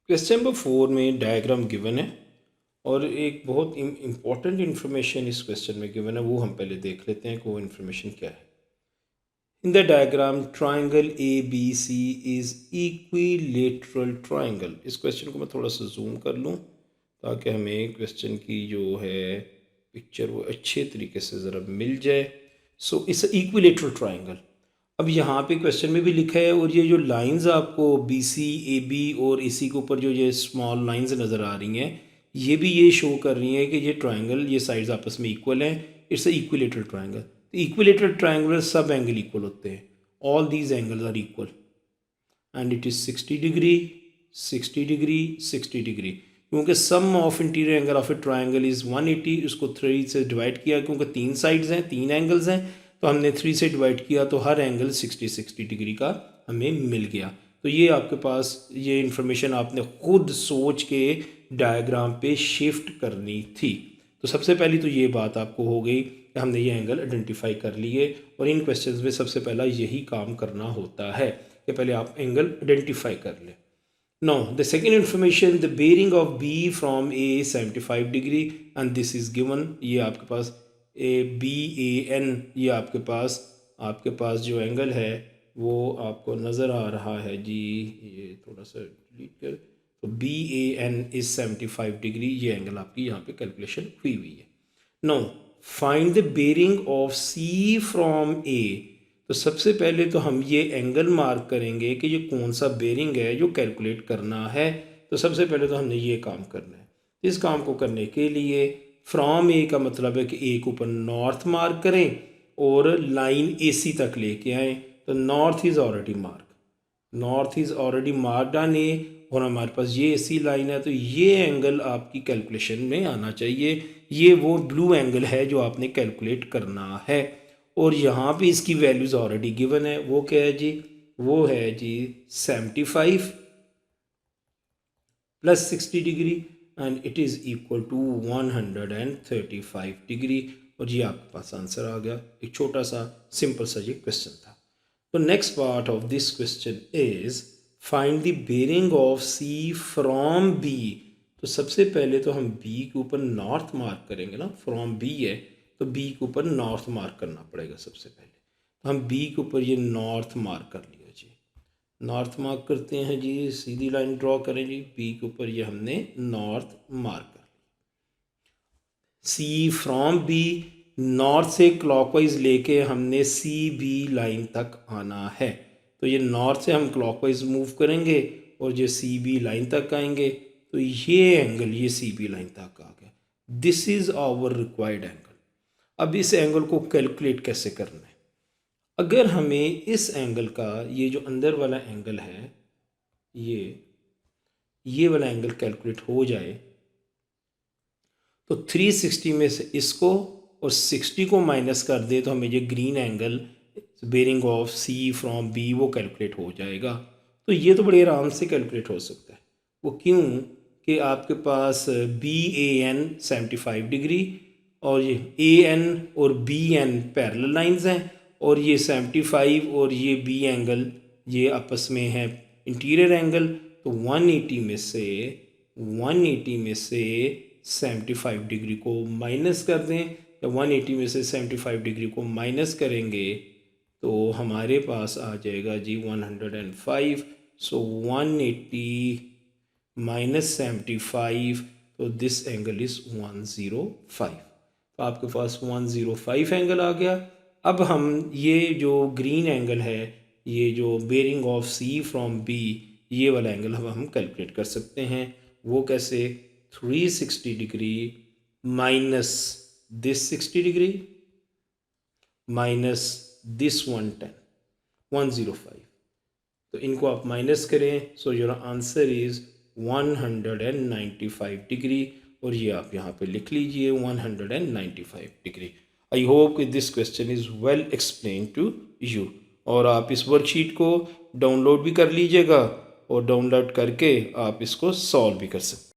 Question number 4 में diagram given है और एक बहुत इम्पॉर्टेंट इन्फॉर्मेशन इस क्वेश्चन में गिवन है, वो हम पहले देख लेते हैं कि वो इन्फॉर्मेशन क्या है। In the diagram triangle A B C is equilateral triangle. इस क्वेश्चन को मैं थोड़ा सा जूम कर लूँ ताकि हमें क्वेश्चन की जो है पिक्चर वो अच्छे तरीके से ज़रा मिल जाए। So it's equilateral triangle. अब यहाँ पे क्वेश्चन में भी लिखा है और ये जो लाइंस आपको बी सी ए बी और इसी के ऊपर जो ये स्मॉल लाइंस नज़र आ रही हैं, ये भी ये शो कर रही हैं कि ये ट्राइंगल, ये साइड्स आपस में इक्वल हैं। It's a equilateral triangle. तो इक्विलेटरल ट्राइंगल सब एंगल इक्वल होते हैं। All these angles are equal and it is 60 degree 60 degree 60 degree. क्योंकि sum of interior angle of a triangle is 180, उसको 3 से डिवाइड किया क्योंकि 3 साइड्स हैं, 3 एंगल्स हैं, तो हमने 3 से डिवाइड किया तो हर एंगल 60 डिग्री का हमें मिल गया। तो ये आपके पास ये इन्फॉर्मेशन आपने खुद सोच के डायग्राम पे शिफ्ट करनी थी। तो सबसे पहली तो ये बात आपको हो गई कि हमने ये एंगल आइडेंटिफाई कर लिए और इन क्वेश्चंस में सबसे पहला यही काम करना होता है कि पहले आप एंगल आइडेंटिफाई कर लें। Now, the second information, the bearing of B from A is 75 degree and this is given। ये आपके पास A B A N, ये आपके पास जो एंगल है वो आपको नज़र आ रहा है जी। ये थोड़ा सा डिलीट कर, तो B A N is 75 degree, ये एंगल आपकी यहाँ पे कैलकुलेशन हुई है। Now, find the bearing of C from A। तो सबसे पहले तो हम ये एंगल मार्क करेंगे कि ये कौन सा बेरिंग है जो कैलकुलेट करना है। तो सबसे पहले तो हमने ये काम करना है। इस काम को करने के लिए फ्रॉम ए का मतलब है कि ए के ऊपर नॉर्थ मार्क करें और लाइन ए सी तक लेके आएँ। तो north is already marked on A और हमारे पास ये ऐसी लाइन है, तो ये एंगल आपकी कैलकुलेशन में आना चाहिए। ये वो ब्लू एंगल है जो आपने कैलकुलेट करना है और यहाँ पे इसकी वैल्यूज़ ऑलरेडी गिवन है। वो क्या है जी? वो है जी 75 plus 60 degree and it is equal to 135 degree. और ये आपके पास आंसर आ गया। एक छोटा सा सिंपल सा ये क्वेश्चन था। तो next part of this question is find the bearing of C from B. तो सबसे पहले तो हम बी के ऊपर नॉर्थ मार्क करेंगे ना, फ्रॉम बी है तो बी के ऊपर नॉर्थ मार्क करना पड़ेगा सबसे पहले। तो हम बी के ऊपर ये नॉर्थ मार्क कर लिया जी। नॉर्थ मार्क करते हैं जी, सीधी लाइन ड्रॉ करें जी। बी के ऊपर ये हमने नॉर्थ मार्क कर लिया। सी फ्रॉम बी, नॉर्थ से क्लॉकवाइज लेके हमने सी बी लाइन तक आना है। तो ये नॉर्थ से हम क्लॉकवाइज मूव करेंगे और ये सी बी लाइन तक आएंगे। तो ये एंगल ये सी बी लाइन तक आ गया। This is our required angle. अब इस एंगल को कैलकुलेट कैसे करना है? अगर हमें इस एंगल का, ये जो अंदर वाला एंगल है, ये वाला एंगल कैलकुलेट हो जाए तो 360 में से इसको और 60 को माइनस कर दे तो हमें ये green angle bearing of C from B वो कैलकुलेट हो जाएगा। तो ये तो बड़े आराम से कैलकुलेट हो सकता है। वो क्यों कि आपके पास बी ए एन 75 डिग्री और ये ए एन और बी एन पैरेलल लाइंस हैं और ये 75 और ये बी एंगल ये आपस में है इंटीरियर एंगल। तो 180 में से 75 डिग्री को माइनस कर दें या 180 में से 75 डिग्री को माइनस करेंगे तो हमारे पास आ जाएगा जी 105। सो 180 माइनस 75, तो दिस एंगल इज़ 105। तो आपके पास 105 एंगल आ गया। अब हम ये जो ग्रीन एंगल है, ये जो bearing of C from B, ये वाला एंगल हम कैलकुलेट कर सकते हैं। वो कैसे? 360 degree minus this 60 degree minus this 105। तो इनको आप माइनस करें। So your answer is 195 degree और ये आप यहाँ पे लिख लीजिए 195 डिग्री। आई होप कि this question is well explain to you. और आप इस वर्कशीट को डाउनलोड भी कर लीजिएगा और डाउनलोड करके आप इसको सॉल्व भी कर सकते हैं।